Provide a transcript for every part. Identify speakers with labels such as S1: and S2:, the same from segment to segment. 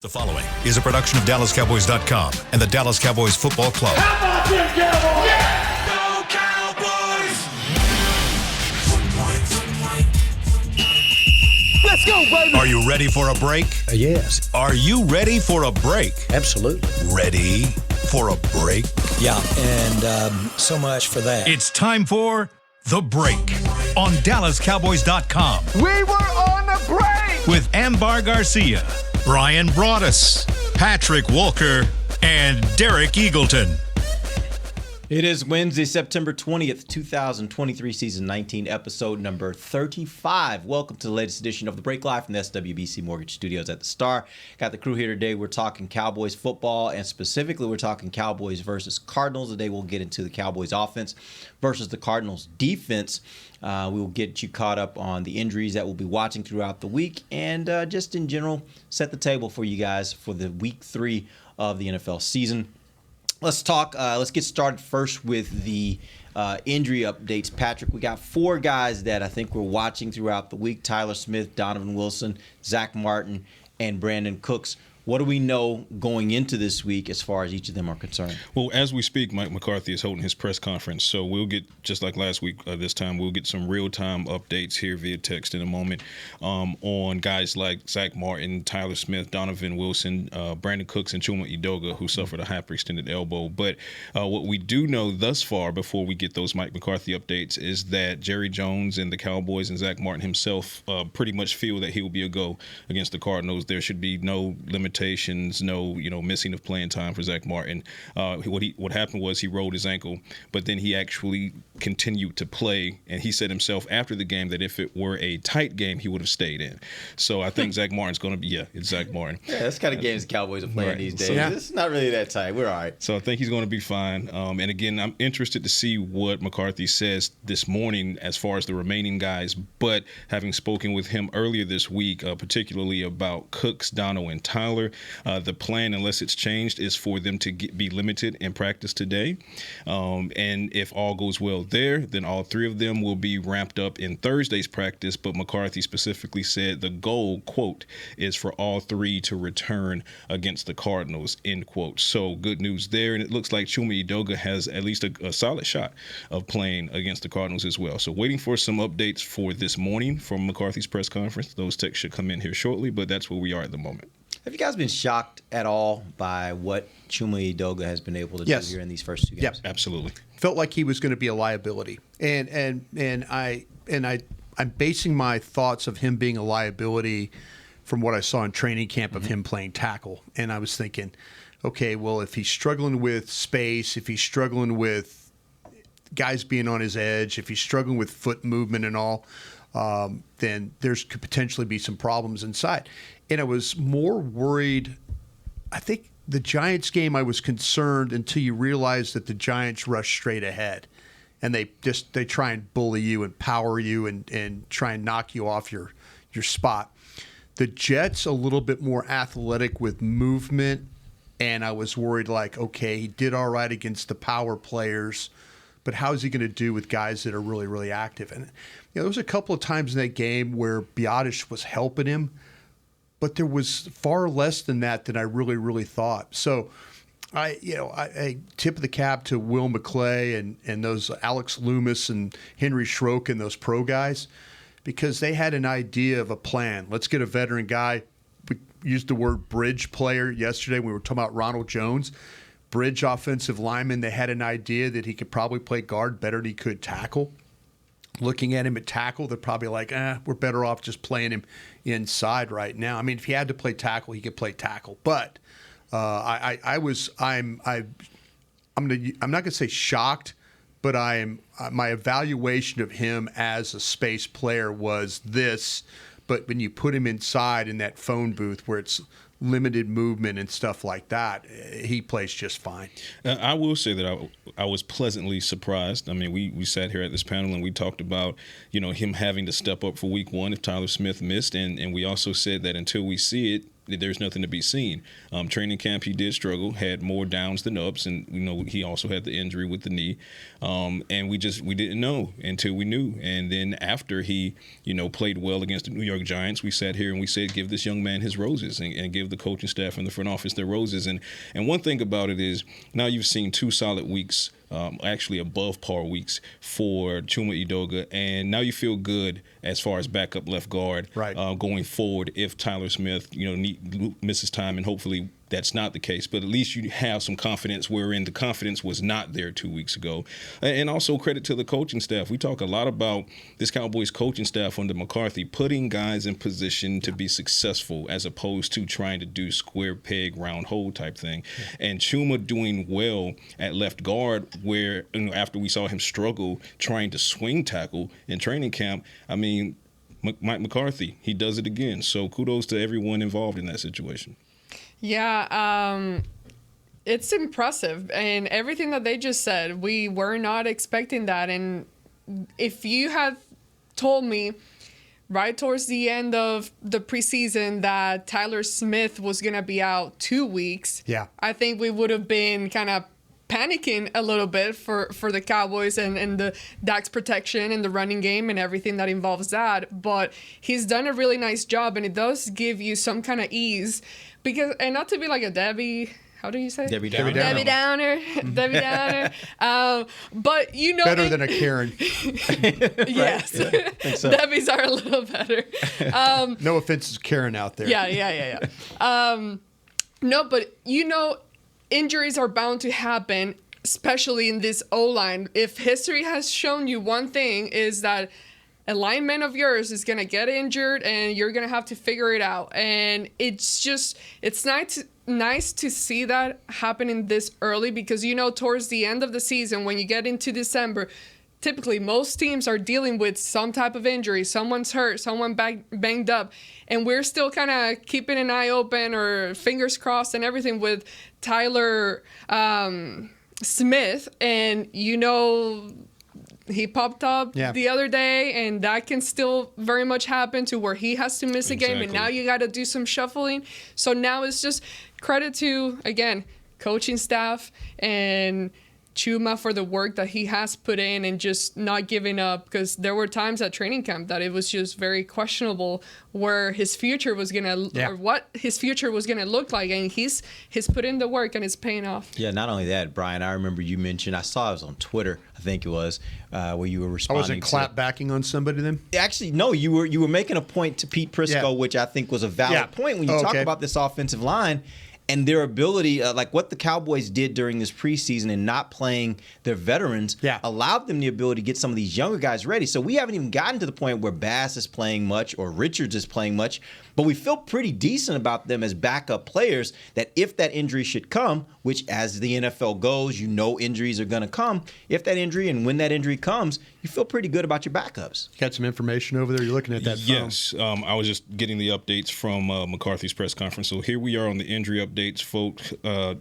S1: The following is a production of DallasCowboys.com and the Dallas Cowboys Football Club.
S2: How about them Cowboys? Yeah!
S1: Go Cowboys!
S2: Let's go, baby!
S1: Are you ready for a break?
S3: Yes.
S1: Are you ready for a break?
S3: Absolutely.
S1: Ready for a break?
S3: Yeah, and so much for that.
S1: It's time for The Break on DallasCowboys.com.
S2: We were on a break!
S1: With Ambar Garcia, Brian Broaddus, Patrick Walker, and Derek Eagleton.
S4: It is Wednesday, September 20th, 2023, season 19, episode number 35. Welcome to the latest edition of The Break Live from the SWBC Mortgage Studios at the Star. Got the crew here today. We're talking Cowboys football, and specifically we're talking Cowboys versus Cardinals. Today we'll get into the Cowboys offense versus the Cardinals defense. We will get you caught up on the injuries that we'll be watching throughout the week, and just in general, set the table for you guys for the week 3 of the NFL season. Let's talk. Let's get started first with the injury updates. Patrick, we got 4 guys that I think we're watching throughout the week: Tyler Smith, Donovan Wilson, Zach Martin, and Brandon Cooks. What do we know going into this week as far as each of them are concerned?
S5: Well, as we speak, Mike McCarthy is holding his press conference, so we'll get, just like last week, this time we'll get some real-time updates here via text in a moment on guys like Zach Martin, Tyler Smith, Donovan Wilson, Brandon Cooks, and Chuma Edoga, who suffered a hyperextended elbow. But what we do know thus far, before we get those Mike McCarthy updates, is that Jerry Jones and the Cowboys and Zach Martin himself pretty much feel that he will be a go against the Cardinals. There should be no limitations, no missing of playing time for Zach Martin. What happened was he rolled his ankle, but then he actually continued to play, and he said himself after the game that if it were a tight game, he would have stayed in. So I think Zach Martin's going to be, it's Zach Martin.
S4: Yeah, that's the kind of games the Cowboys are playing
S5: Right.
S4: these days.
S5: So,
S4: It's not really that tight. We're all right.
S5: So I think he's going to be fine. And again, I'm interested to see what McCarthy says this morning as far as the remaining guys. But having spoken with him earlier this week, particularly about Cooks, Dono, and Tyler, the plan, unless it's changed, is for them to be limited in practice today. And if all goes well there, then all 3 of them will be ramped up in Thursday's practice. But McCarthy specifically said the goal, quote, is for all 3 to return against the Cardinals, end quote. So good news there. And it looks like Chuma Edoga has at least a solid shot of playing against the Cardinals as well. So waiting for some updates for this morning from McCarthy's press conference. Those texts should come in here shortly, but that's where we are at the moment.
S4: Have you guys been shocked at all by what Chuma Edoga has been able to do here in these first 2 games?
S6: Yep.
S5: Absolutely.
S6: Felt like he was going to be a liability, and I'm basing my thoughts of him being a liability from what I saw in training camp of him playing tackle. And I was thinking, okay, well, if he's struggling with space, if he's struggling with guys being on his edge, if he's struggling with foot movement and all, then could potentially be some problems inside. And I was more worried. I think the Giants game, I was concerned until you realize that the Giants rush straight ahead, and they try and bully you and power you and try and knock you off your spot. The Jets a little bit more athletic with movement, and I was worried like, okay, he did all right against the power players, but how is he going to do with guys that are really, really active? And there was a couple of times in that game where Biotish was helping him, but there was far less than that than I really, really thought. So I tip of the cap to Will McClay and those Alex Loomis and Henry Schrock and those pro guys, because they had an idea of a plan. Let's get a veteran guy. We used the word bridge player yesterday when we were talking about Ronald Jones. Bridge offensive lineman. They had an idea that he could probably play guard better than he could tackle. Looking at him at tackle, they're probably like, we're better off just playing him inside right now. I mean, if he had to play tackle, he could play tackle. But I'm not going to say shocked, but my evaluation of him as a space player was this. But when you put him inside in that phone booth where it's limited movement and stuff like that, he plays just fine.
S5: I will say that I was pleasantly surprised. I mean, we sat here at this panel and we talked about, him having to step up for week 1 if Tyler Smith missed. And we also said that until we see it, there's nothing to be seen. Training camp, he did struggle, had more downs than ups, and he also had the injury with the knee, and we didn't know until we knew. And then after he played well against the New York Giants, we sat here and we said, give this young man his roses, and give the coaching staff and the front office their roses. And one thing about it is, now you've seen 2 solid weeks, actually above par weeks for Chuma Edoga, and now you feel good as far as backup left guard going forward if Tyler Smith misses time, and hopefully that's not the case, but at least you have some confidence, wherein the confidence was not there 2 weeks ago. And also credit to the coaching staff. We talk a lot about this Cowboys coaching staff under McCarthy putting guys in position to be successful as opposed to trying to do square peg, round hole type thing. Yeah. And Chuma doing well at left guard, where after we saw him struggle trying to swing tackle in training camp, I mean, Mike McCarthy, he does it again. So kudos to everyone involved in that situation.
S7: Yeah, it's impressive. And everything that they just said, we were not expecting that. And if you had told me right towards the end of the preseason that Tyler Smith was going to be out 2 weeks, I think we would have been kind of panicking a little bit for the Cowboys and the Dak's protection and the running game and everything that involves that. But he's done a really nice job, and it does give you some kind of ease. Because, and not to be like a Debbie, how do you say?
S4: Debbie Downer.
S7: Debbie Downer. Debbie Downer. But
S6: better than a Karen.
S7: Yes. So. Debbie's are a little better.
S6: No offense to Karen out there.
S7: Yeah. No, but injuries are bound to happen, especially in this O-line. If history has shown you one thing, is that a lineman of yours is going to get injured and you're going to have to figure it out. And it's nice to see that happening this early, because towards the end of the season, when you get into December, typically most teams are dealing with some type of injury. Someone's hurt, someone banged up, and we're still kind of keeping an eye open or fingers crossed and everything with Tyler Smith. And he popped up the other day, and that can still very much happen to where he has to miss a game, and now you got to do some shuffling. So now it's just credit to, again, coaching staff and Chuma for the work that he has put in and just not giving up, because there were times at training camp that it was just very questionable where his future was or what his future was gonna look like, and he's put in the work and it's paying off.
S4: Yeah, not only that, Brian, I remember you mentioned, I saw it was on Twitter, I think it was, where you were responding.
S6: I wasn't clapbacking on somebody then?
S4: Actually, no, you were making a point to Pete Prisco, which I think was a valid point when you talk about this offensive line and their ability, like what the Cowboys did during this preseason and not playing their veterans, allowed them the ability to get some of these younger guys ready. So we haven't even gotten to the point where Bass is playing much or Richards is playing much, but we feel pretty decent about them as backup players, that if that injury should come, which as the NFL goes, injuries are going to come. If that injury and when that injury comes, you feel pretty good about your backups.
S6: You got some information over there? You're looking at that phone.
S5: Yes. I was just getting the updates from McCarthy's press conference. So here we are on the injury updates, folks.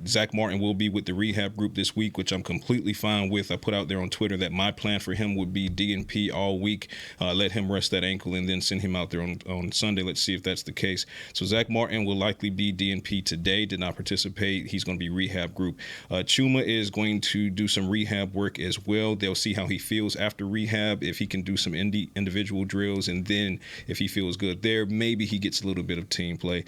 S5: Zach Martin will be with the rehab group this week, which I'm completely fine with. I put out there on Twitter that my plan for him would be DNP all week, let him rest that ankle, and then send him out there on Sunday. Let's see if that's the case. So Zach Martin will likely be DNP today, did not participate. He's going to be rehab group. Chuma is going to do some rehab work as well. They'll see how he feels after rehab, if he can do some individual drills, and then if he feels good there, maybe he gets a little bit of team play.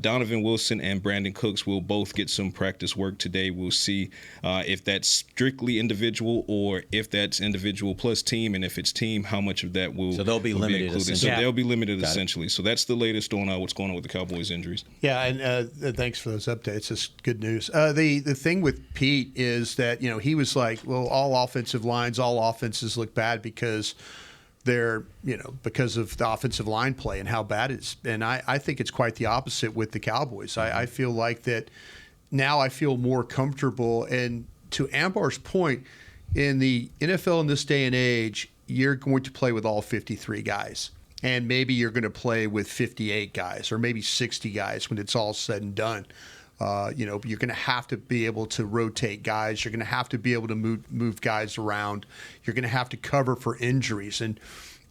S5: Donovan Wilson and Brandon Cooks will both get some practice work today. We'll see if that's strictly individual or if that's individual plus team, and if it's team, how much of that will
S4: So they'll be limited,
S5: included. So they'll be limited essentially. So that's the latest on what's going on with the Cowboys injuries.
S6: Yeah, and thanks for those updates. It's good news. The thing with Pete is that, he was like, well, all offensive offenses look bad because they're, because of the offensive line play and how bad it is. And I think it's quite the opposite with the Cowboys. I feel like that now I feel more comfortable. And to Ambar's point, in the NFL in this day and age, you're going to play with all 53 guys. And maybe you're going to play with 58 guys or maybe 60 guys when it's all said and done. You're going to have to be able to rotate guys. You're going to have to be able to move guys around. You're going to have to cover for injuries. And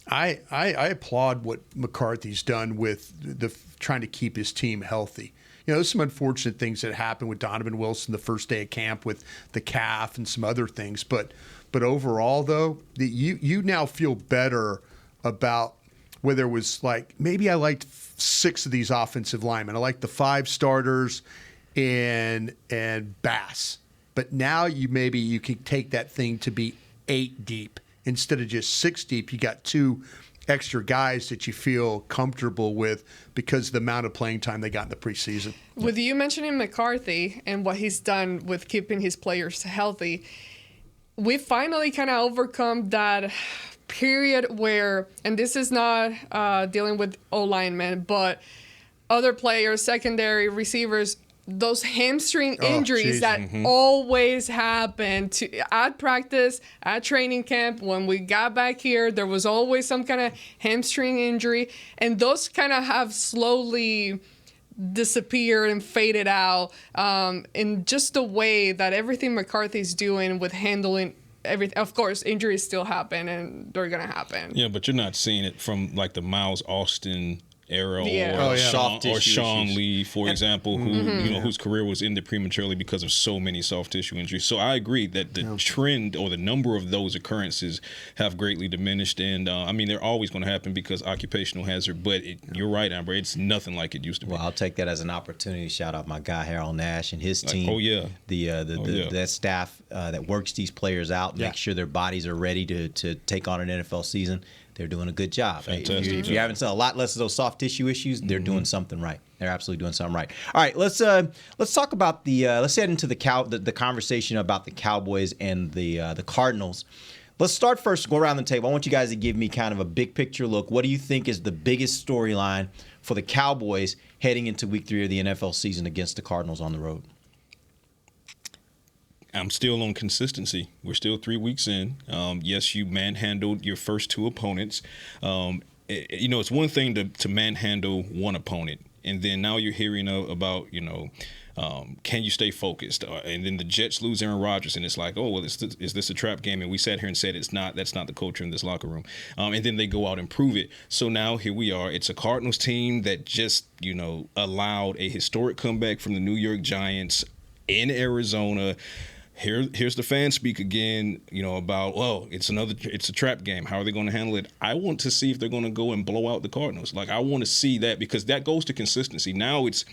S6: I applaud what McCarthy's done with the trying to keep his team healthy. There's some unfortunate things that happened with Donovan Wilson the first day of camp with the calf and some other things. But overall, though, you now feel better about whether it was like maybe I liked 6 of these offensive linemen. I liked the 5 starters and Bass. But now you can take that thing to be 8 deep instead of just 6 deep. You got 2 extra guys that you feel comfortable with because of the amount of playing time they got in the preseason.
S7: With you mentioning McCarthy and what he's done with keeping his players healthy, we finally kind of overcome that period where, and this is not dealing with O-linemen, but other players, secondary receivers, those hamstring injuries that always happen at practice, at training camp. When we got back here, there was always some kind of hamstring injury, and those kind of have slowly disappeared and faded out in just the way that everything McCarthy's doing with handling everything. Of course, injuries still happen, and they're going to happen.
S5: Yeah, but you're not seeing it from like the Miles Austin era
S4: Soft
S5: or
S4: tissue
S5: Sean
S4: issues.
S5: Lee, for example, who whose career was ended prematurely because of so many soft tissue injuries. So I agree that the trend or the number of those occurrences have greatly diminished, and I mean they're always going to happen because occupational hazard. But you're right, Amber. It's nothing like it used to be.
S4: Well, I'll take that as an opportunity to shout out my guy Harold Nash and his team. That staff that works these players out, make sure their bodies are ready to take on an NFL season. They're doing a good job.
S5: Fantastic.
S4: If you're having a lot less of those soft tissue issues, they're doing something right. They're absolutely doing something right. All right, let's talk about let's head into the conversation about the Cowboys and the Cardinals. Let's start first. Go around the table. I want you guys to give me kind of a big picture look. What do you think is the biggest storyline for the Cowboys heading into Week 3 of the NFL season against the Cardinals on the road?
S5: I'm still on consistency. We're still 3 weeks in. Yes, you manhandled your first 2 opponents. It's one thing to manhandle one opponent, and then now you're hearing about, can you stay focused? And then the Jets lose Aaron Rodgers, and it's like, oh, well, is this a trap game? And we sat here and said it's not. That's not the culture in this locker room. And then they go out and prove it. So now here we are. It's a Cardinals team that just, allowed a historic comeback from the New York Giants in Arizona. Here's the fan speak again, about, it's a trap game. How are they going to handle it? I want to see if they're going to go and blow out the Cardinals. Like, I want to see that, because that goes to consistency. Now it's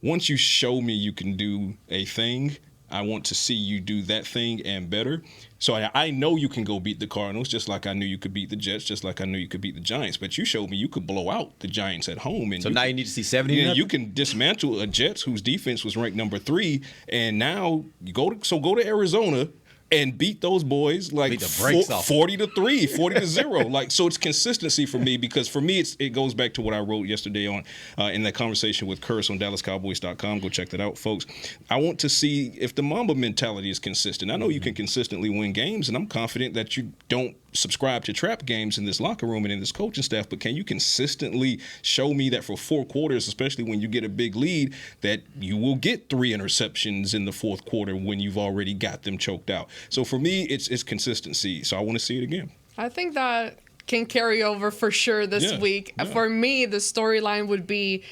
S5: once you show me you can do a thing, I want to see you do that thing and better. So I know you can go beat the Cardinals, just like I knew you could beat the Jets, just like I knew you could beat the Giants. But you showed me you could blow out the Giants at home. And
S4: so now you need to see 70.
S5: Yeah, you can dismantle a Jets whose defense was ranked number 3, and now you go to Arizona and beat those boys like 40-3, 40-0. Like, so it's consistency for me, because for me it goes back to what I wrote yesterday on in that conversation with Curse on DallasCowboys.com. Go check that out, folks. I want to see if the Mamba mentality is consistent. I know you can consistently win games, and I'm confident that you don't subscribe to trap games in this locker room and in this coaching staff, but can you consistently show me that for 4 quarters, especially when you get a big lead, that you will get 3 interceptions in the 4th quarter when you've already got them choked out? So for me, it's consistency. So I want to see it again.
S7: I think that can carry over for sure this week. Yeah. For me, the storyline would be,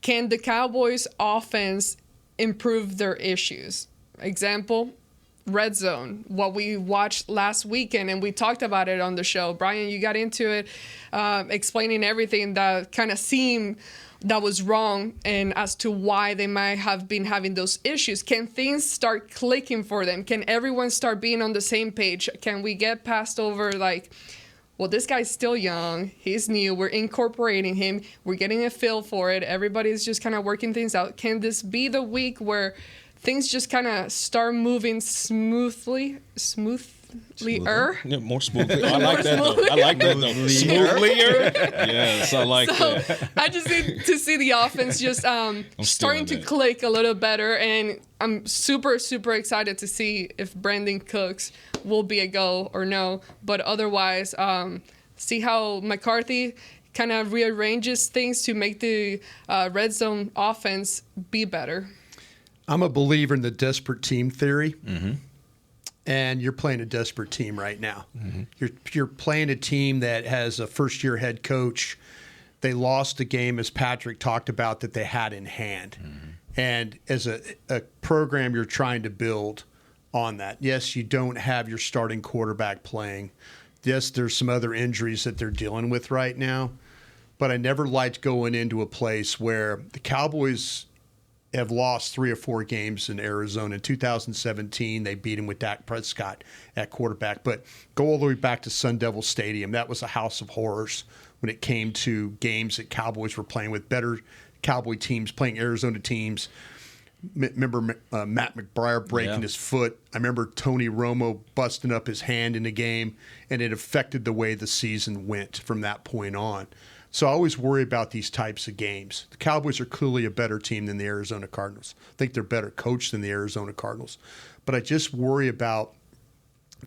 S7: can the Cowboys offense improve their issues? Example, red zone, what we watched last weekend, and we talked about it on the show. Brian, you got into it, explaining everything that kind of seemed that was wrong and as to why they might have been having those issues. Can things start clicking for them? Can everyone start being on the same page? Can we get past over like, well, this guy's still young, he's new, we're incorporating him, we're getting a feel for it, everybody's just kind of working things out. Can this be the week where things just kind of start moving smoothlier?
S5: Yeah, more smoothly. I like that though. Smoothlier. Yes, I like that.
S7: I just need to see the offense just starting to click a little better, and I'm super, super excited to see if Brandon Cooks will be a go or no. But otherwise, see how McCarthy kind of rearranges things to make the red zone offense be better.
S6: I'm a believer in the desperate team theory. and you're playing a desperate team right now. You're playing a team that has a first-year head coach. They lost a game, as Patrick talked about, that they had in hand. And as a program, you're trying to build on that. Yes, you don't have your starting quarterback playing. Yes, there's some other injuries that they're dealing with right now. But I never liked going into a place where the Cowboys have lost 3 or 4 games in Arizona. In 2017, they beat him with Dak Prescott at quarterback. But go all the way back to Sun Devil Stadium. That was a house of horrors when it came to games that Cowboys were playing with better Cowboy teams playing Arizona teams. Remember Matt McBriar breaking his foot. I remember Tony Romo busting up his hand in the game, and it affected the way the season went from that point on. So I always worry about these types of games. The Cowboys are clearly a better team than the Arizona Cardinals. I think they're better coached than the Arizona Cardinals. But I just worry about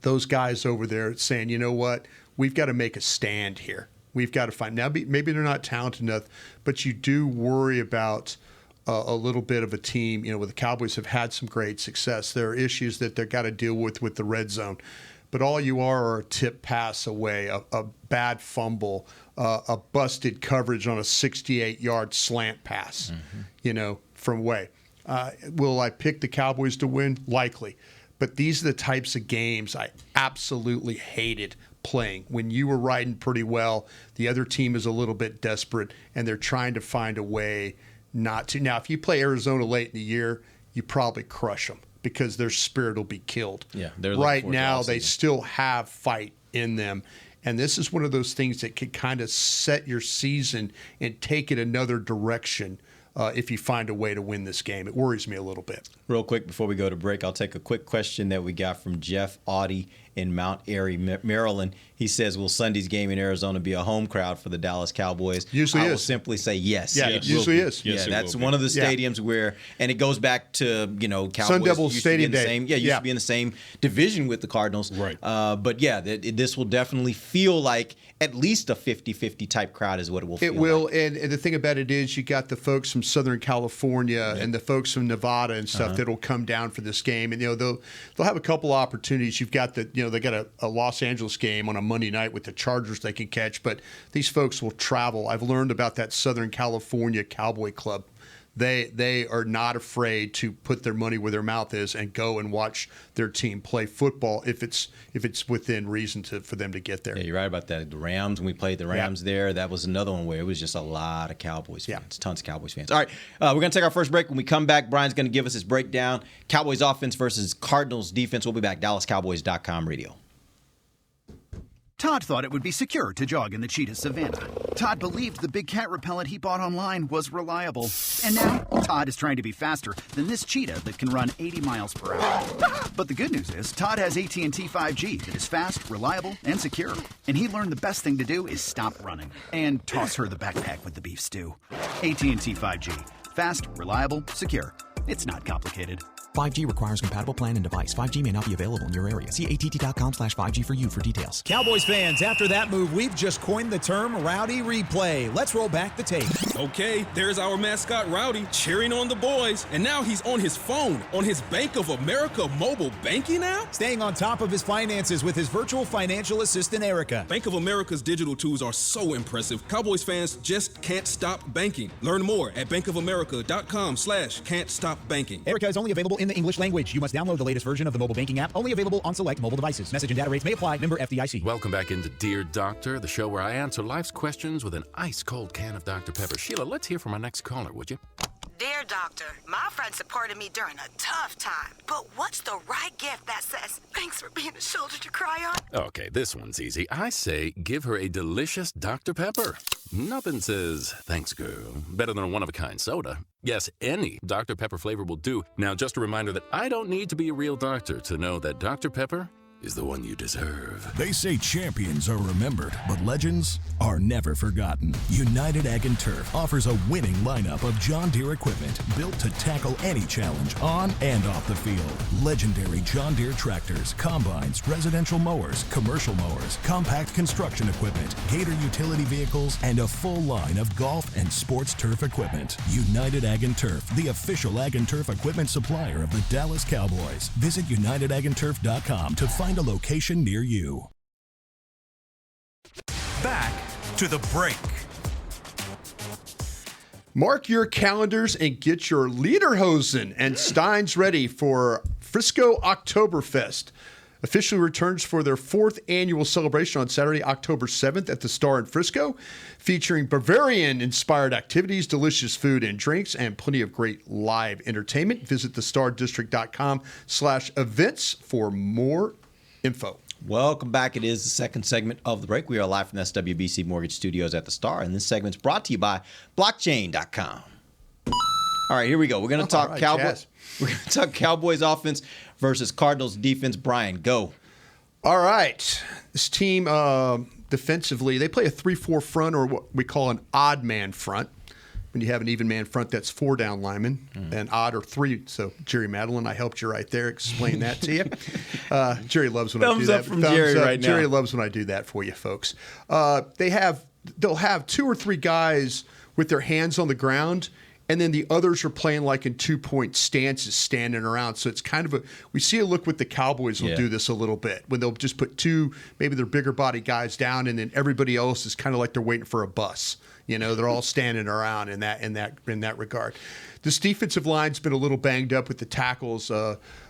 S6: those guys over there saying, you know what, we've got to make a stand here. We've got to find. Now, maybe they're not talented enough, but you do worry about a little bit of a team. You know, where the Cowboys have had some great success. There are issues that they've got to deal with the red zone. But all you are a tip pass away, a bad fumble, a busted coverage on a 68-yard slant pass, from away. Will I pick the Cowboys to win? Likely. But these are the types of games I absolutely hated playing. When you were riding pretty well, the other team is a little bit desperate, and they're trying to find a way not to. Now, if you play Arizona late in the year, you probably crush them because their spirit will be killed.
S4: Yeah,
S6: right now, they still have fight in them. And this is one of those things that could kind of set your season and take it another direction if you find a way to win this game. It worries me a little bit.
S4: Real quick before we go to break, I'll take a quick question that we got from Jeff Audie in Mount Airy, Maryland. He says, will Sunday's game in Arizona be a home crowd for the Dallas Cowboys?
S6: Usually
S4: I will
S6: is.
S4: simply say yes.
S6: Yeah, it usually is.
S5: Yes,
S4: Yeah,
S5: it
S4: that's
S5: will be.
S4: one of the stadiums where, and it goes back to, Cowboys
S6: Sun Devil
S4: used to be
S6: Stadium
S4: in the
S6: Day.
S4: same, used to be in the same division with the Cardinals.
S5: Right.
S4: But yeah, this will definitely feel like at least a 50-50 type crowd is what it will feel
S6: It will,
S4: like.
S6: and the thing about it is you got the folks from Southern California and the folks from Nevada and stuff that'll come down for this game, and they'll have a couple opportunities. You've got they got a Los Angeles game on a Monday night with the Chargers they can catch, but these folks will travel. I've learned about that Southern California Cowboy Club. They are not afraid to put their money where their mouth is and go and watch their team play football if it's within reason for them to get there.
S4: Yeah, you're right about that. The Rams, when we played the Rams there, that was another one where it was just a lot of Cowboys fans, tons of Cowboys fans. All right, we're going to take our first break. When we come back, Brian's going to give us his breakdown. Cowboys offense versus Cardinals defense. We'll be back. DallasCowboys.com radio.
S8: Todd thought it would be secure to jog in the cheetah savanna. Todd believed the big cat repellent he bought online was reliable. And now, Todd is trying to be faster than this cheetah that can run 80 miles per hour. But the good news is, Todd has AT&T 5G that is fast, reliable, and secure. And he learned the best thing to do is stop running and toss her the backpack with the beef stew. AT&T 5G. Fast, reliable, secure. It's not complicated.
S9: 5G requires compatible plan and device. 5G may not be available in your area. See att.com/5G for you for details.
S10: Cowboys fans, after that move, we've just coined the term Rowdy Replay. Let's roll back the tape.
S11: Okay, there's our mascot Rowdy cheering on the boys. And now he's on his phone, on his Bank of America mobile banking app?
S10: Staying on top of his finances with his virtual financial assistant, Erica.
S11: Bank of America's digital tools are so impressive. Cowboys fans just can't stop banking. Learn more at bankofamerica.com/can't-stop-banking.
S10: Erica is only available in the English language. You must download the latest version of the mobile banking app, only available on select mobile devices. Message and data rates may apply. Member FDIC.
S12: Welcome back into Dear Doctor, the show where I answer life's questions with an ice-cold can of Dr. Pepper. Sheila, let's hear from our next caller, would you?
S13: Dear Doctor, my friend supported me during a tough time. But what's the right gift that says, thanks for being a shoulder to cry on?
S12: Okay, this one's easy. I say give her a delicious Dr. Pepper. Nothing says, thanks, girl, better than a one-of-a-kind soda. Yes, any Dr. Pepper flavor will do. Now, just a reminder that I don't need to be a real doctor to know that Dr. Pepper is the one you deserve.
S14: They say champions are remembered, but legends are never forgotten. United Ag and Turf offers a winning lineup of John Deere equipment built to tackle any challenge on and off the field. Legendary John Deere tractors, combines, residential mowers, commercial mowers, compact construction equipment, Gator utility vehicles, and a full line of golf and sports turf equipment. United Ag and Turf, the official Ag and Turf equipment supplier of the Dallas Cowboys. Visit UnitedAgAndTurf.com to find a location near you.
S1: Back to the break.
S6: Mark your calendars and get your lederhosen and steins ready for Frisco Oktoberfest. Officially returns for their 4th annual celebration on Saturday, October 7th at the Star in Frisco, featuring Bavarian-inspired activities, delicious food and drinks, and plenty of great live entertainment. Visit thestardistrict.com/events for more info.
S4: Welcome back. It is the second segment of the break. We are live from the SWBC Mortgage Studios at the Star, and this segment's brought to you by blockchain.com. All right, here we go. We're going to talk Cowboys. We're going to talk Cowboys offense versus Cardinals defense. Brian, go.
S6: All right. This team defensively, they play a 3-4 front, or what we call an odd man front. When you have an even man front, that's 4 down linemen, and odd or 3. So Jerry Madeline, I helped you right there, explain that to you. Jerry loves when I do that.
S4: Thumbs up from Jerry right now.
S6: Jerry loves when I do that for you, folks. They'll have 2 or 3 guys with their hands on the ground, and then the others are playing like in 2-point stances, standing around. So it's kind of we see a look with the Cowboys will do this a little bit, when they'll just put 2, maybe their bigger body guys down, and then everybody else is kind of like they're waiting for a bus. You know, they're all standing around in that regard. This defensive line's been a little banged up with the tackles.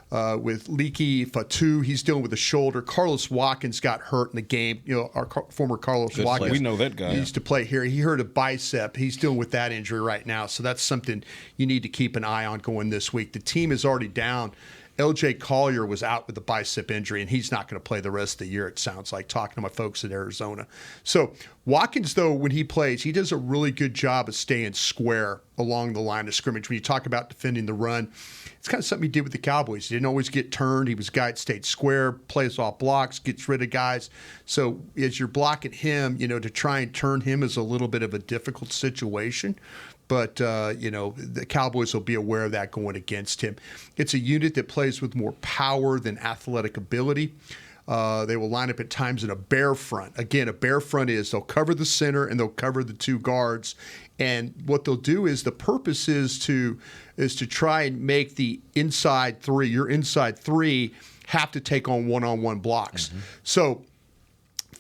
S6: With Leaky Fatu, he's dealing with a shoulder. Carlos Watkins got hurt in the game. You know, our former Carlos Watkins.
S5: We know that guy.
S6: He used to play here. He hurt a bicep. He's dealing with that injury right now. So that's something you need to keep an eye on going this week. The team is already down. LJ Collier was out with a bicep injury, and he's not going to play the rest of the year, it sounds like, talking to my folks in Arizona. So Watkins, though, when he plays, he does a really good job of staying square along the line of scrimmage. When you talk about defending the run, it's kind of something he did with the Cowboys. He didn't always get turned. He was a guy that stayed square, plays off blocks, gets rid of guys. So as you're blocking him, you know, to try and turn him is a little bit of a difficult situation. But, you know, the Cowboys will be aware of that going against him. It's a unit that plays with more power than athletic ability. They will line up at times in a bear front. Again, a bear front is they'll cover the center and they'll cover the 2 guards. And what they'll do is the purpose is to try and make the inside 3, your inside 3, have to take on one-on-one blocks. Mm-hmm. So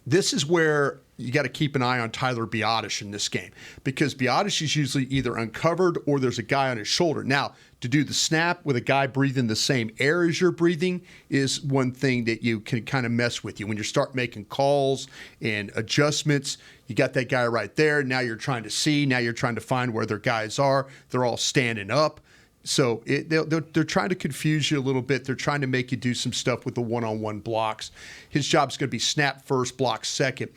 S6: this is where you got to keep an eye on Tyler Biadasz in this game, because Biadasz is usually either uncovered or there's a guy on his shoulder. Now, to do the snap with a guy breathing the same air as you're breathing is one thing that you can kind of mess with you. When you start making calls and adjustments, you got that guy right there. Now you're trying to see. Now you're trying to find where their guys are. They're all standing up. So they're trying to confuse you a little bit. They're trying to make you do some stuff with the one-on-one blocks. His job's going to be snap first, block second.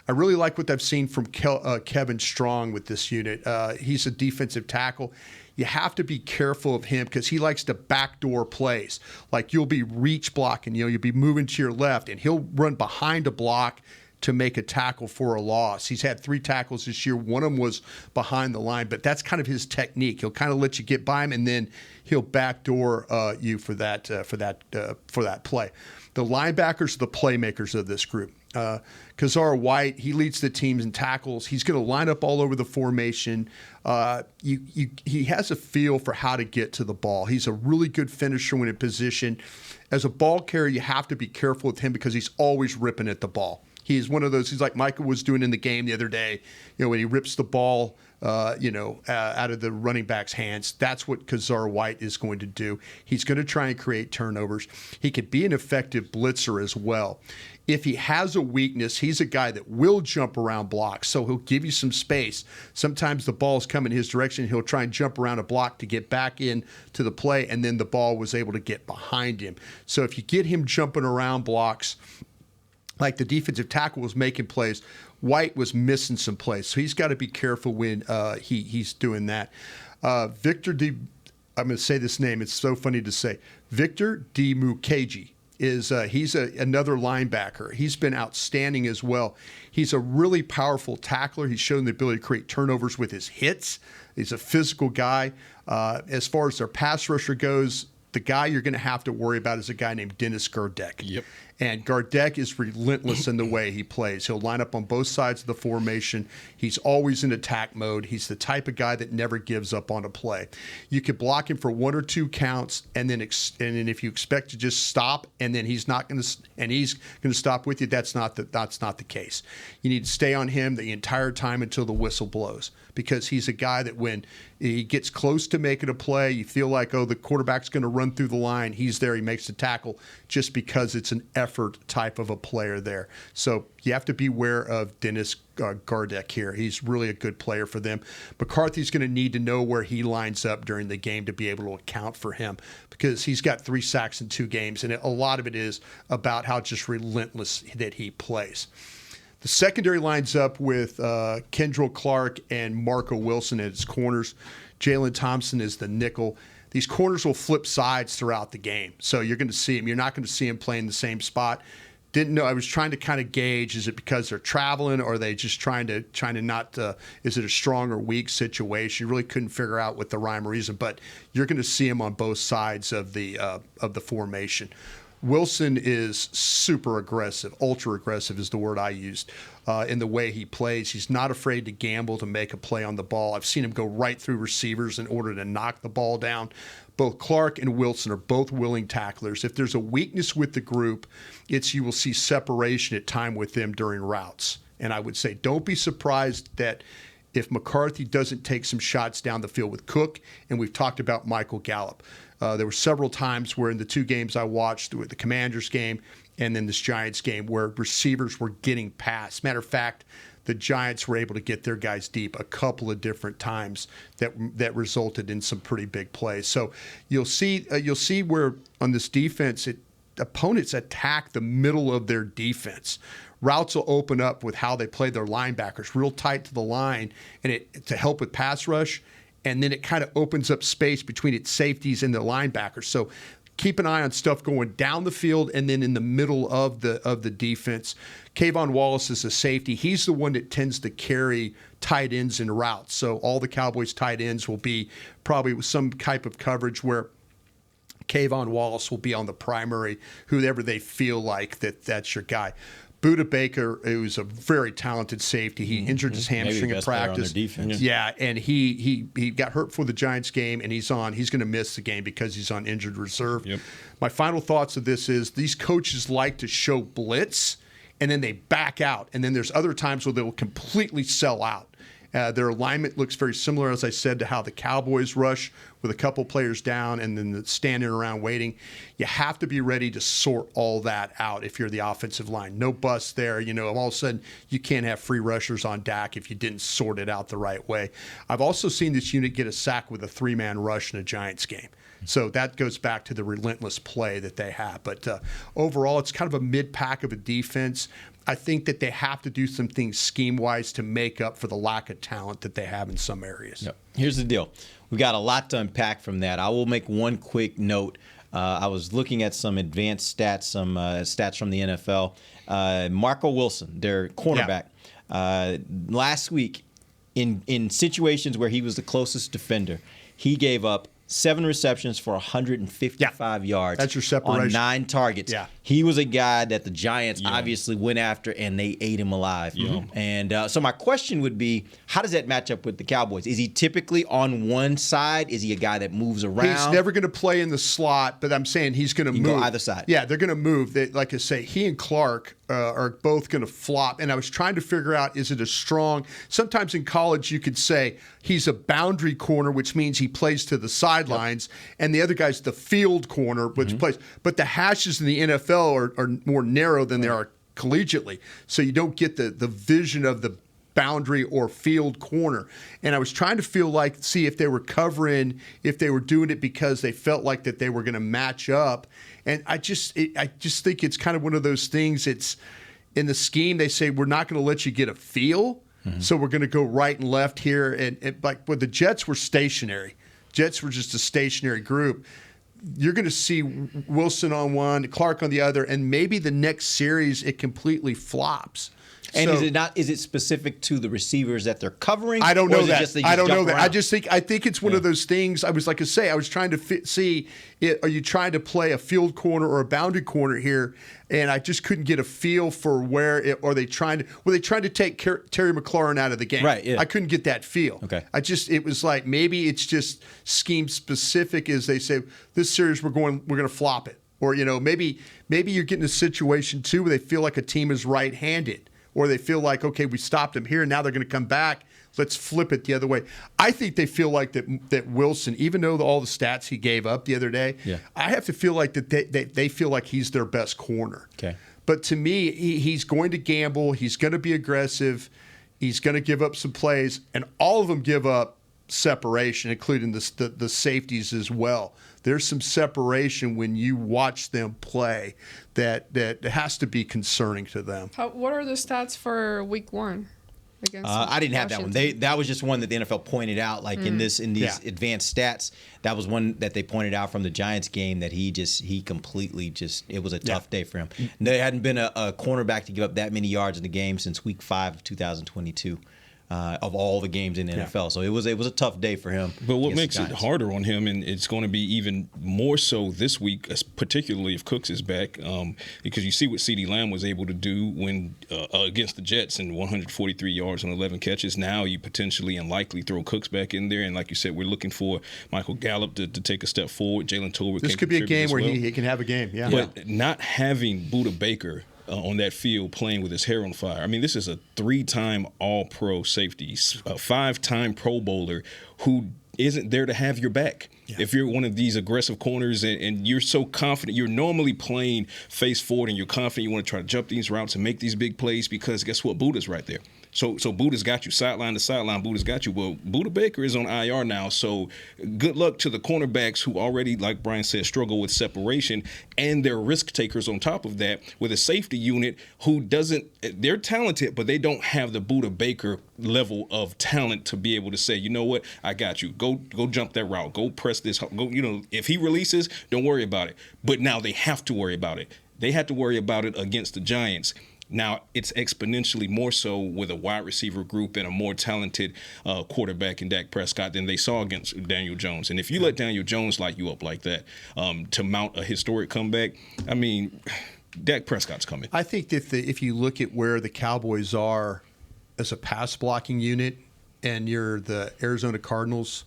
S6: I really like what I've seen from Kevin Strong with this unit. He's a defensive tackle. You have to be careful of him because he likes to backdoor plays. Like you'll be reach blocking, you'll be moving to your left, and he'll run behind a block to make a tackle for a loss. He's had 3 tackles this year. One of them was behind the line, but that's kind of his technique. He'll kind of let you get by him, and then he'll backdoor you for that play. The linebackers are the playmakers of this group. Kazar White, he leads the teams in tackles. He's going to line up all over the formation. He has a feel for how to get to the ball. He's a really good finisher when in position. As a ball carrier, you have to be careful with him because he's always ripping at the ball. He's one of those, he's like Micah was doing in the game the other day, when he rips the ball, out of the running back's hands. That's what Kazar White is going to do. He's going to try and create turnovers. He could be an effective blitzer as well. If he has a weakness, he's a guy that will jump around blocks, so he'll give you some space. Sometimes the ball's coming his direction. He'll try and jump around a block to get back in to the play, and then the ball was able to get behind him. So if you get him jumping around blocks, like the defensive tackle was making plays, White was missing some plays. So he's got to be careful when he's doing that. I'm going to say this name. It's so funny to say. Victor Dimukeji is he's another linebacker. He's been outstanding as well. He's a really powerful tackler. He's shown the ability to create turnovers with his hits. He's a physical guy. As far as their pass rusher goes, the guy you're going to have to worry about is a guy named Dennis Gardeck.
S5: Yep.
S6: And Gardeck is relentless in the way he plays. He'll line up on both sides of the formation. He's always in attack mode. He's the type of guy that never gives up on a play. You could block him for 1 or 2 counts, and then if you expect to just stop, and then he's going to stop with you, that's not the case. You need to stay on him the entire time until the whistle blows, because he's a guy that when he gets close to making a play, you feel like, oh, the quarterback's going to run through the line. He's there. He makes the tackle just because it's an effort type of a player there. So you have to beware of Dennis Gardeck here. He's really a good player for them. McCarthy's going to need to know where he lines up during the game to be able to account for him, because he's got 3 sacks in 2 games, and a lot of it is about how just relentless that he plays. The secondary lines up with Kendrell Clark and Marco Wilson at its corners. Jalen Thompson is the nickel. These corners will flip sides throughout the game, so you're going to see them. You're not going to see them playing the same spot. Didn't know. I was trying to kind of gauge: is it because they're traveling, or are they just trying to not? Is it a strong or weak situation? You really couldn't figure out with the rhyme or reason, but you're going to see them on both sides of the formation. Wilson is super aggressive, ultra aggressive is the word I used, in the way he plays. He's not afraid to gamble to make a play on the ball. I've seen him go right through receivers in order to knock the ball down. Both Clark and Wilson are both willing tacklers. If there's a weakness with the group, you will see separation at time with them during routes. And I would say don't be surprised that if McCarthy doesn't take some shots down the field with Cook, and we've talked about Michael Gallup. There were several times where in the 2 games I watched, the Commanders game and then this Giants game, where receivers were getting past. Matter of fact, the Giants were able to get their guys deep a couple of different times that resulted in some pretty big plays. So you'll see where on this defense, opponents attack the middle of their defense. Routes will open up with how they play their linebackers, real tight to the line, and to help with pass rush. And then it kind of opens up space between its safeties and the linebackers. So keep an eye on stuff going down the field and then in the middle of the defense. Kayvon Wallace is a safety. He's the one that tends to carry tight ends in routes. So all the Cowboys tight ends will be probably with some type of coverage where Kayvon Wallace will be on the primary, whoever they feel like that's your guy. Budda Baker, who's a very talented safety, he injured his hamstring in practice. Yeah, and he got hurt for the Giants game, and he's going to miss the game because he's on injured reserve. Yep. My final thoughts of this is these coaches like to show blitz, and then they back out. And then there's other times where they will completely sell out. Their alignment looks very similar, as I said, to how the Cowboys rush with a couple players down and then standing around waiting. You have to be ready to sort all that out if you're the offensive line. No busts there. All of a sudden you can't have free rushers on Dak if you didn't sort it out the right way. I've also seen this unit get a sack with a 3-man rush in a Giants game. So that goes back to the relentless play that they have. But overall, it's kind of a mid-pack of a defense. I think that they have to do some things scheme-wise to make up for the lack of talent that they have in some areas.
S4: Yep. Here's the deal. We got a lot to unpack from that. I will make one quick note. I was looking at some advanced stats, some stats from the NFL. Marco Wilson, their cornerback, last week in situations where he was the closest defender, he gave up 7 receptions for 155 yards.
S6: That's your separation.
S4: On 9 targets.
S6: Yeah.
S4: He was a guy that the Giants obviously went after, and they ate him alive. And so my question would be, how does that match up with the Cowboys? Is he typically on one side? Is he a guy that moves around?
S6: He's never going to play in the slot, but I'm saying he's going to move.
S4: Go either side.
S6: Yeah, they're going to move. Like I say, he and Clark are both going to flop. And I was trying to figure out, is it a strong – sometimes in college you could say he's a boundary corner, which means he plays to the sidelines, and the other guy's the field corner, which plays. But the hashes in the NFL are more narrow than they are collegiately. So you don't get the vision of the boundary or field corner. And I was trying to see if they were covering, if they were doing it because they felt like that they were going to match up. And I just think it's kind of one of those things. It's in the scheme, they say, we're not going to let you get a feel. So we're going to go right and left here. And like, well, the Jets were stationary. Jets were just a stationary group. you're going to see Wilson on one, Clark on the other, and maybe the next series it completely flops.
S4: And
S6: So-
S4: is it specific to the receivers that they're covering?
S6: I don't know that.
S4: I don't
S6: know that. I think it's one of those things. I was trying to see are you trying to play a field corner or a bounded corner here, and I just couldn't get a feel for were they trying to take Terry McLaurin out of the game?
S4: Right. Yeah.
S6: I couldn't get that feel.
S4: Okay.
S6: It was like maybe it's just scheme specific as they say this series we're going to flop it, or maybe you're getting a situation too where they feel like a team is right-handed. Or they feel like, okay, we stopped them here, and now they're going to come back. Let's flip it the other way. I think they feel like that Wilson, even though all the stats he gave up the other day, I have to feel like that they feel like he's their best corner.
S4: Okay.
S6: But to me, he's going to gamble. He's going to be aggressive. He's going to give up some plays, and all of them give up separation, including the safeties as well. There's some separation when you watch them play that has to be concerning to them.
S7: What are the stats for week 1?
S4: I didn't have that one. That was just one that the NFL pointed out, like in these advanced stats. That was one that they pointed out from the Giants game that he completely it was a tough day for him. There hadn't been a cornerback to give up that many yards in the game since week 5 of 2022. Of all the games in the NFL. So it was a tough day for him.
S5: But what makes it harder on him, and it's going to be even more so this week, particularly if Cooks is back, because you see what CeeDee Lamb was able to do when against the Jets in 143 yards on 11 catches. Now you potentially and likely throw Cooks back in there. And like you said, we're looking for Michael Gallup to take a step forward. Jalen Tolbert.
S6: This could be a game where he can have a game. Yeah.
S5: But not having Budda Baker on that field playing with his hair on fire. I mean, this is a 3-time All-Pro safety, a 5-time Pro Bowler who isn't there to have your back. Yeah. If you're one of these aggressive corners and you're so confident, you're normally playing face forward and you're confident you want to try to jump these routes and make these big plays because guess what? Budda's right there. So Budda's got you sideline to sideline. Budda's got you. Well, Budda Baker is on IR now, so good luck to the cornerbacks who already, like Brian said, struggle with separation, and they're risk takers on top of that with a safety unit who doesn't – they're talented, but they don't have the Budda Baker level of talent to be able to say, you know what, I got you. Go jump that route. Go press this. Go, if he releases, don't worry about it. But now they have to worry about it. They had to worry about it against the Giants. Now, it's exponentially more so with a wide receiver group and a more talented quarterback in Dak Prescott than they saw against Daniel Jones. And if you let Daniel Jones light you up like that to mount a historic comeback, I mean, Dak Prescott's coming.
S6: I think that if you look at where the Cowboys are as a pass blocking unit and you're the Arizona Cardinals,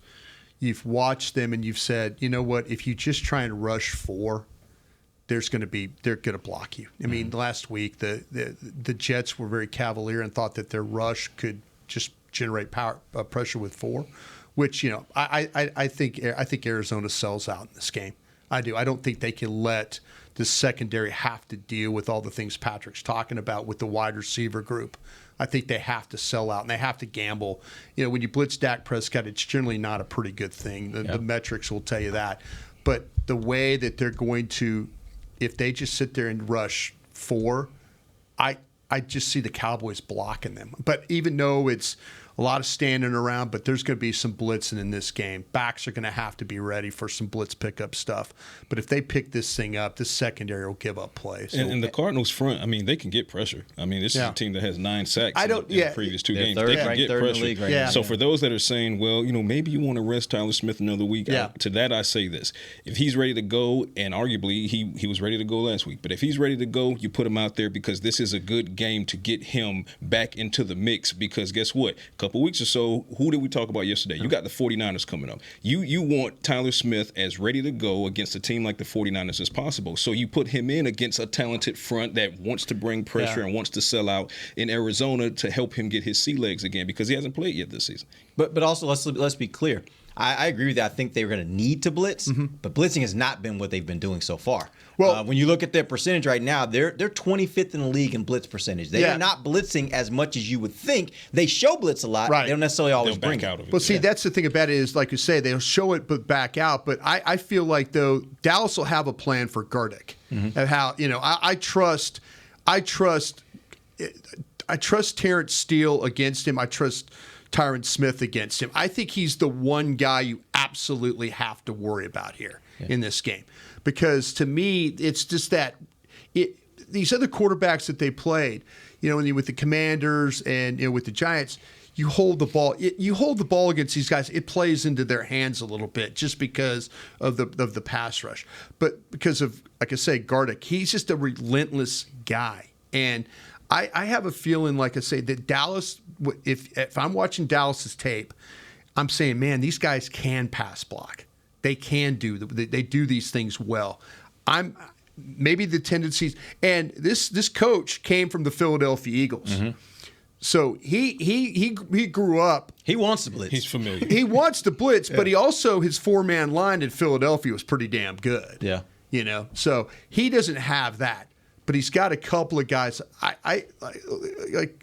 S6: you've watched them and you've said, you know what, if you just try and rush 4, they're going to block you. I mean, last week the Jets were very cavalier and thought that their rush could just generate pressure with 4, which I think Arizona sells out in this game. I do. I don't think they can let the secondary have to deal with all the things Patrick's talking about with the wide receiver group. I think they have to sell out and they have to gamble. When you blitz Dak Prescott, it's generally not a pretty good thing. The metrics will tell you that. But the way that they're going to, if they just sit there and rush 4, I just see the Cowboys blocking them. But even though it's a lot of standing around, but there's going to be some blitzing in this game. Backs are going to have to be ready for some blitz pickup stuff. But if they pick this thing up, this secondary will give up plays. So,
S5: and the Cardinals front, I mean, they can get pressure. I mean, this is a team that has 9 sacks in the previous 2 games. They can get pressure. So for those that are saying, well, maybe you want to rest Tyler Smith another week, to that I say this. If he's ready to go, and arguably he was ready to go last week, but if he's ready to go, you put him out there because this is a good game to get him back into the mix because guess what? Couple weeks or so, who did we talk about yesterday? You got the 49ers coming up. You want Tyler Smith as ready to go against a team like the 49ers as possible. So you put him in against a talented front that wants to bring pressure and wants to sell out in Arizona to help him get his sea legs again because he hasn't played yet this season.
S4: But also let's be clear. I agree with that. I think they were going to need to blitz, but blitzing has not been what they've been doing so far. Well, when you look at their percentage right now, they're 25th in the league in blitz percentage. They are not blitzing as much as you would think. They show blitz a lot. Right. They don't necessarily always bring
S5: out of it.
S6: Well, see, that's the thing about it is, like you say, they'll show it but back out. But I feel like, though, Dallas will have a plan for Gardick. Of how, I trust Terrence Steele against him. I trust Tyron Smith against him. I think he's the one guy you absolutely have to worry about here in this game. Because to me, it's just that these other quarterbacks that they played, with the Commanders and with the Giants, you hold the ball. You hold the ball against these guys. It plays into their hands a little bit just because of the pass rush. But because of, like I say, Gardick, he's just a relentless guy. And I have a feeling, like I say, that Dallas, if I'm watching Dallas's tape, I'm saying, man, these guys can pass block. They can they do these things well. Maybe the tendencies, and this coach came from the Philadelphia Eagles. Mm-hmm. So he grew up.
S4: He wants to blitz.
S5: He's familiar.
S6: He wants to blitz, but he also, his 4-man line in Philadelphia was pretty damn good.
S4: Yeah.
S6: So he doesn't have that, but he's got a couple of guys. I like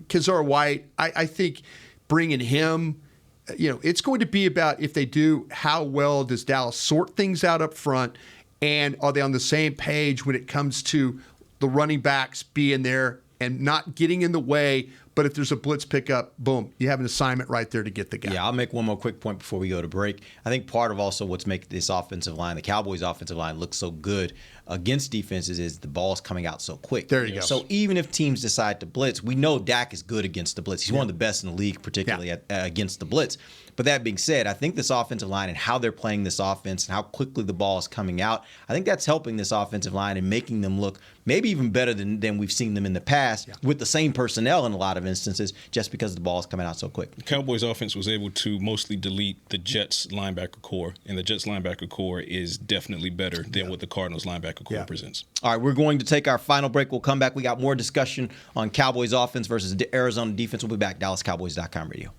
S6: Kazar White. I think bringing him, it's going to be about, if they do, how well does Dallas sort things out up front, and are they on the same page when it comes to the running backs being there and not getting in the way. But if there's a blitz pickup, boom, you have an assignment right there to get the guy.
S4: Yeah, I'll make one more quick point before we go to break. I think part of also what's making this offensive line, the Cowboys' offensive line, look so good against defenses is the ball's coming out so quick.
S6: There you go.
S4: So even if teams decide to blitz, we know Dak is good against the blitz. He's one of the best in the league, particularly against the blitz. But that being said, I think this offensive line and how they're playing this offense and how quickly the ball is coming out, I think that's helping this offensive line and making them look maybe even better than we've seen them in the past with the same personnel in a lot of instances, just because the ball is coming out so quick.
S5: The Cowboys offense was able to mostly delete the Jets linebacker core, and the Jets linebacker core is definitely better than what the Cardinals linebacker core presents.
S4: All right, we're going to take our final break. We'll come back. We got more discussion on Cowboys offense versus Arizona defense. We'll be back. DallasCowboys.com radio.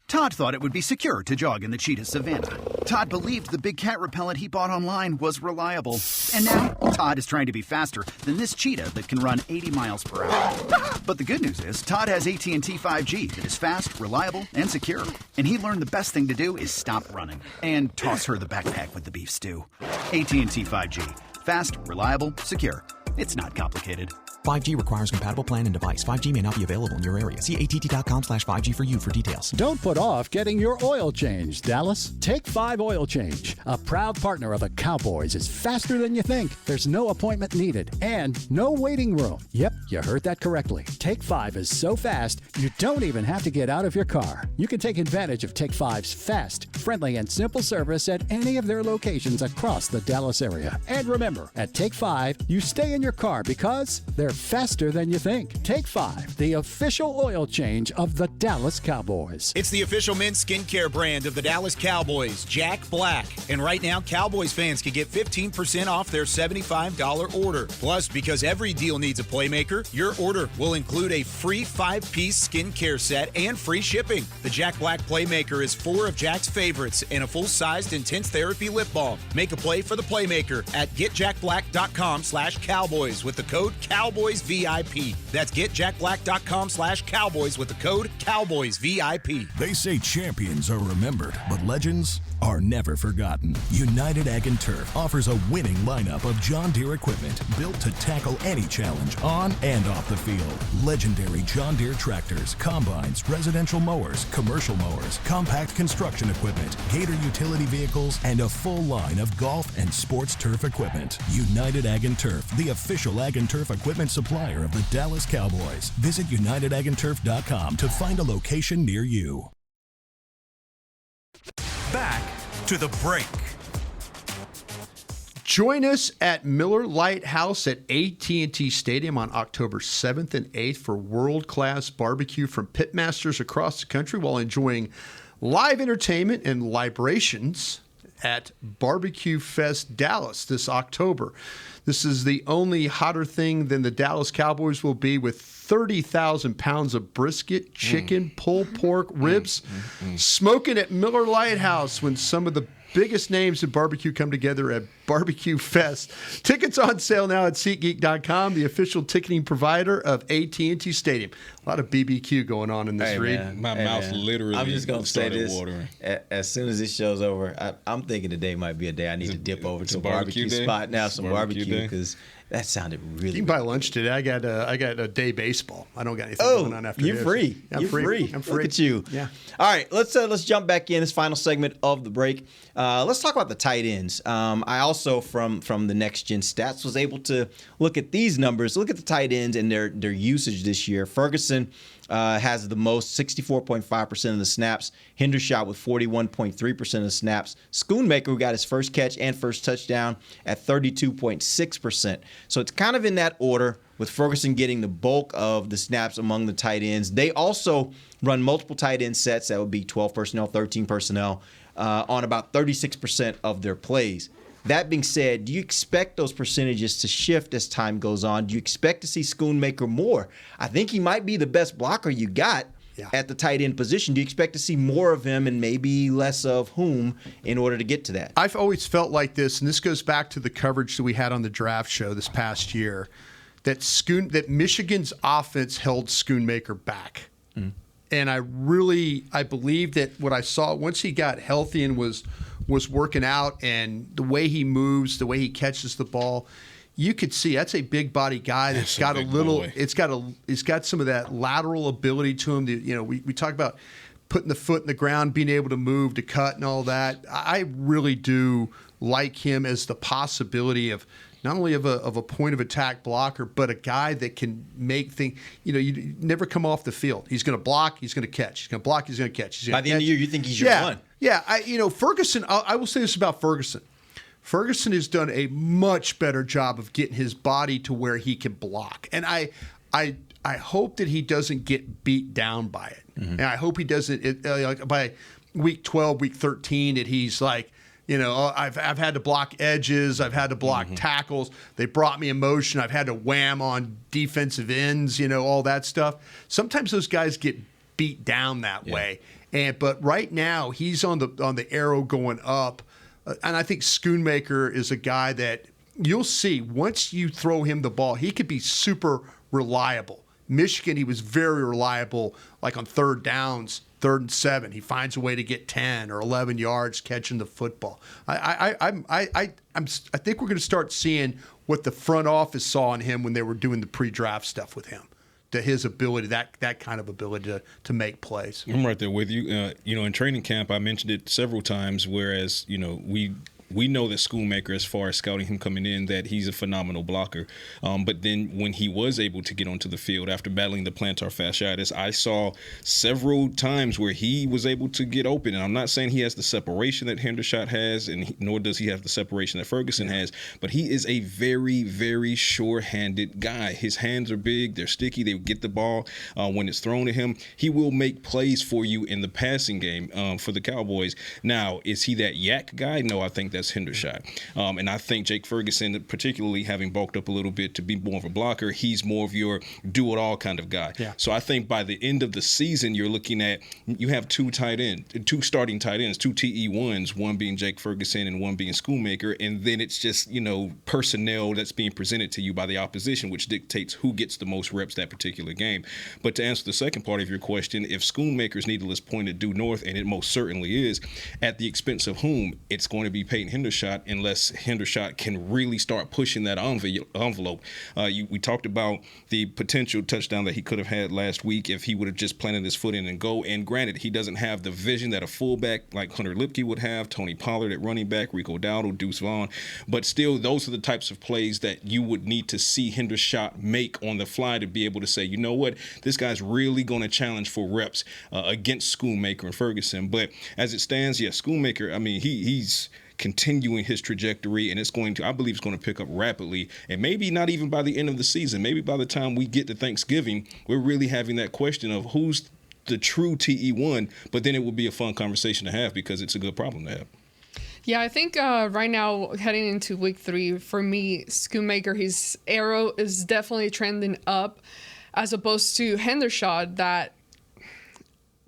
S8: Todd thought it would be secure to jog in the cheetah savanna. Todd believed the big cat repellent he bought online was reliable. And now, Todd is trying to be faster than this cheetah that can run 80 miles per hour. But the good news is, Todd has AT&T 5G that is fast, reliable, and secure. And he learned the best thing to do is stop running and toss her the backpack with the beef stew. AT&T 5G. Fast, reliable, secure. It's not complicated.
S9: 5G requires compatible plan and device. 5G may not be available in your area. See att.com/5G for you for details.
S15: Don't put off getting your oil changed, Dallas. Take 5 Oil Change. A proud partner of the Cowboys is faster than you think. There's no appointment needed and no waiting room. Yep, you heard that correctly. Take 5 is so fast, you don't even have to get out of your car. You can take advantage of Take 5's fast, friendly, and simple service at any of their locations across the Dallas area. And remember, at Take 5, you stay in your car because they're faster than you think. Take 5, the official oil change of the Dallas Cowboys.
S10: It's the official men's skincare brand of the Dallas Cowboys, Jack Black. And right now, Cowboys fans can get 15% off their $75 order. Plus, because every deal needs a playmaker, your order will include a free 5-piece skincare set and free shipping. The Jack Black Playmaker is 4 of Jack's favorites and a full-sized intense therapy lip balm. Make a play for the playmaker at getjackblack.com/Cowboys with the code CowboysVIP. That's getjackblack.com/Cowboys with the code CowboysVIP.
S14: They say champions are remembered, but legends are never forgotten. United Ag and Turf offers a winning lineup of John Deere equipment built to tackle any challenge on and off the field. Legendary John Deere tractors, combines, residential mowers, commercial mowers, compact construction equipment, Gator utility vehicles, and a full line of golf and sports turf equipment. United Ag and Turf, the official Ag and Turf equipment supplier of the Dallas Cowboys. Visit UnitedAgAndTurf.com to find a location near you.
S16: Back to the break.
S6: Join us at Miller Lite House at AT&T Stadium on October 7th and 8th for world-class barbecue from pitmasters across the country while enjoying live entertainment and libations at Barbecue Fest Dallas this October. This is the only hotter thing than the Dallas Cowboys will be, with 30,000 pounds of brisket, chicken, pulled pork, ribs, smoking at Miller Lite House when some of the biggest names in barbecue come together at Barbecue Fest. Tickets on sale now at SeatGeek.com, the official ticketing provider of AT&T Stadium. A lot of BBQ going on in this read.
S5: My mouth literally
S4: I'm just going to say this.
S5: Watering.
S4: As soon as this show's over, I'm thinking today might be a day I need to dip over to a barbecue spot now, some barbecue, because That sounded really.
S6: You can buy lunch today. I got a day baseball. I don't got anything going on after
S4: you're
S6: this.
S4: free.
S6: I'm
S4: You're free.
S6: I'm free.
S4: Look at you.
S6: Yeah.
S4: All right, let's jump back in this final segment of the break. Let's talk about the tight ends. I also from the Next Gen Stats was able to look at these numbers. Look at the tight ends and their usage this year. Ferguson has the most, 64.5% of the snaps. Hendershot with 41.3% of the snaps. Schoonmaker, who got his first catch and first touchdown, at 32.6%. So it's kind of in that order, with Ferguson getting the bulk of the snaps among the tight ends. They also run multiple tight end sets. That would be 12 personnel, 13 personnel, on about 36% of their plays. That being said, do you expect those percentages to shift as time goes on? Do you expect to see Schoonmaker more? I think he might be the best blocker you got at the tight end position. Do you expect to see more of him and maybe less of whom in order to get to that?
S6: I've always felt like this, and this goes back to the coverage that we had on the draft show this past year, that Michigan's offense held Schoonmaker back. And I believe that what I saw once he got healthy and was working out, and the way he moves, the way he catches the ball, you could see that's a big body guy that's got a little. It's got some of that lateral ability to him. We talk about putting the foot in the ground, being able to move, to cut, and all that. I really do like him as the possibility of not only of a point of attack blocker, but a guy that can make things. You never come off the field. He's going to block. He's going to catch. He's going to block. He's going to catch.
S4: By the end of the year, you think he's your one?
S6: Yeah. Ferguson. I will say this about Ferguson. Ferguson has done a much better job of getting his body to where he can block, and I hope that he doesn't get beat down by it, and I hope he doesn't by week 12, week 13 that he's like. I've had to block edges. I've had to block tackles. They brought me in motion. I've had to wham on defensive ends, all that stuff. Sometimes those guys get beat down that way. But right now he's on the arrow going up. And I think Schoonmaker is a guy that you'll see once you throw him the ball, he could be super reliable. Michigan, he was very reliable, like on third downs. 3rd and 7, he finds a way to get 10 or 11 yards catching the football. I think we're going to start seeing what the front office saw in him when they were doing the pre-draft stuff with him. To his ability, that kind of ability to make plays.
S5: I'm right there with you. In training camp, I mentioned it several times. Whereas we know that Schoonmaker, as far as scouting him coming in, that he's a phenomenal blocker. But then when he was able to get onto the field after battling the plantar fasciitis, I saw several times where he was able to get open. And I'm not saying he has the separation that Hendershot has, and nor does he have the separation that Ferguson has, but he is a very, very sure-handed guy. His hands are big. They're sticky. They get the ball when it's thrown to him. He will make plays for you in the passing game for the Cowboys. Now, is he that yak guy? No, I think that's Hendershot. And I think Jake Ferguson, particularly having bulked up a little bit to be more of a blocker, he's more of your do-it-all kind of guy. Yeah. So I think by the end of the season, you're looking at, you have two starting tight ends, 2 TE1s, one being Jake Ferguson and one being Schoonmaker, and then it's just, personnel that's being presented to you by the opposition, which dictates who gets the most reps that particular game. But to answer the second part of your question, if Schoonmaker's needle is pointed due north, and it most certainly is, at the expense of whom? It's going to be Peyton Hendershot, unless Hendershot can really start pushing that envelope. We talked about the potential touchdown that he could have had last week if he would have just planted his foot in and go. And granted, he doesn't have the vision that a fullback like Hunter Lipke would have, Tony Pollard at running back, Rico Dowdle, Deuce Vaughn. But still, those are the types of plays that you would need to see Hendershot make on the fly to be able to say, you know what, this guy's really going to challenge for reps against Schoonmaker and Ferguson. But as it stands, Schoonmaker, he's continuing his trajectory, and I believe it's going to pick up rapidly, and maybe not even by the end of the season. Maybe by the time we get to Thanksgiving, we're really having that question of who's the true TE1, but then it will be a fun conversation to have because it's a good problem to have.
S7: Yeah, I think right now, heading into week 3, for me, Schoonmaker, his arrow is definitely trending up, as opposed to Hendershot that,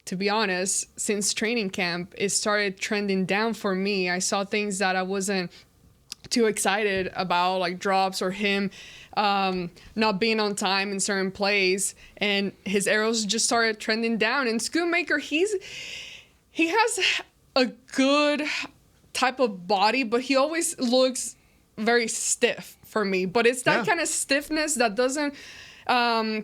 S7: to be honest, since training camp, it started trending down for me. I saw things that I wasn't too excited about, like drops or him not being on time in certain plays, and his arrows just started trending down. And Schoonmaker, he has a good type of body, but he always looks very stiff for me. But it's that kind of stiffness that doesn't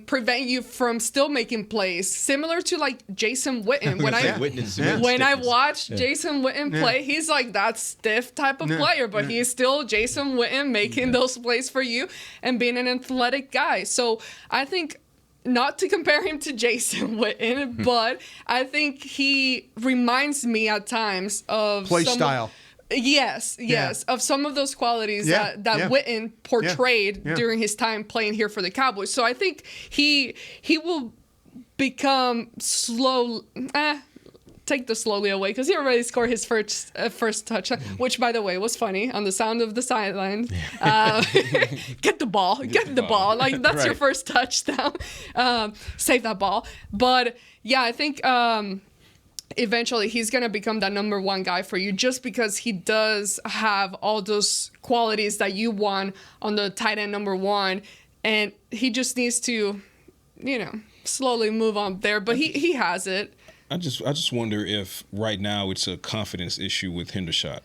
S7: prevent you from still making plays, similar to like Jason Witten. When I watch Jason Witten play, he's like that stiff type of player, but he's still Jason Witten making those plays for you and being an athletic guy. So I think, not to compare him to Jason Witten, but I think he reminds me at times of
S6: play style.
S7: Yes, of some of those qualities that Witten portrayed during his time playing here for the Cowboys. So I think he will become take the slowly away, because he already scored his first touchdown, which, by the way, was funny on the sound of the sideline. Get the ball, like that's your first touchdown. Save that ball. But yeah, I think eventually he's going to become that number one guy for you, just because he does have all those qualities that you want on the tight end number one. And he just needs to, slowly move on there. But he has it.
S5: I just wonder if right now it's a confidence issue with Hendershot.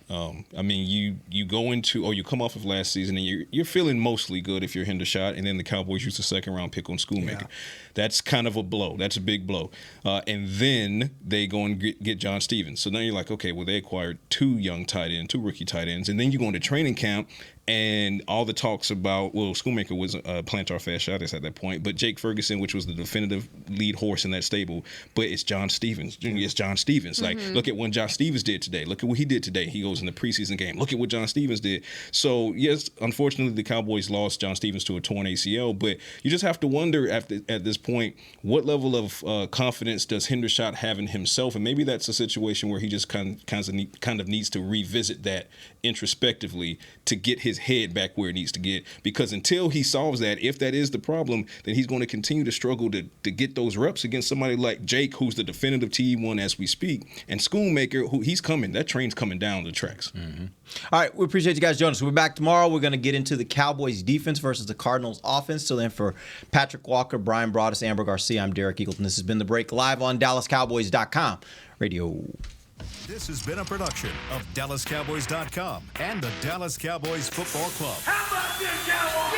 S5: I mean, you go into, or you come off of last season and you're feeling mostly good if you're Hendershot, and then the Cowboys use a second-round pick on Schoonmaker. That's kind of a blow. That's a big blow. And then they go and get John Stevens. So now you're like, okay, well, they acquired two rookie tight ends, and then you go into training camp, and all the talks about, well, Schoonmaker was Plantar fasciitis at that point, but Jake Ferguson, which was the definitive lead horse in that stable, but it's John Stevens. It's John Stevens. Like, look at what John Stevens did today. Look at what he did today. He goes in the preseason game. Look at what John Stevens did. So, yes, unfortunately, the Cowboys lost John Stevens to a torn ACL, but you just have to wonder at this point, what level of confidence does Hendershot have in himself? And maybe that's a situation where he just kind of needs to revisit that introspectively to get his head back where it needs to get, because until he solves that, if that is the problem, then he's going to continue to struggle to get those reps against somebody like Jake, who's the definitive TE1 as we speak, and Schoonmaker, who he's coming. That train's coming down the tracks.
S4: All right, we appreciate you guys joining us. We'll be back tomorrow. We're going to get into the Cowboys defense versus the Cardinals offense. Till then, for Patrick Walker, Brian Broaddus, Amber Garcia, I'm Derek Eagleton. This has been The Break, live on DallasCowboys.com radio.
S14: This has been a production of DallasCowboys.com and the Dallas Cowboys Football Club.
S2: How about this, Cowboys?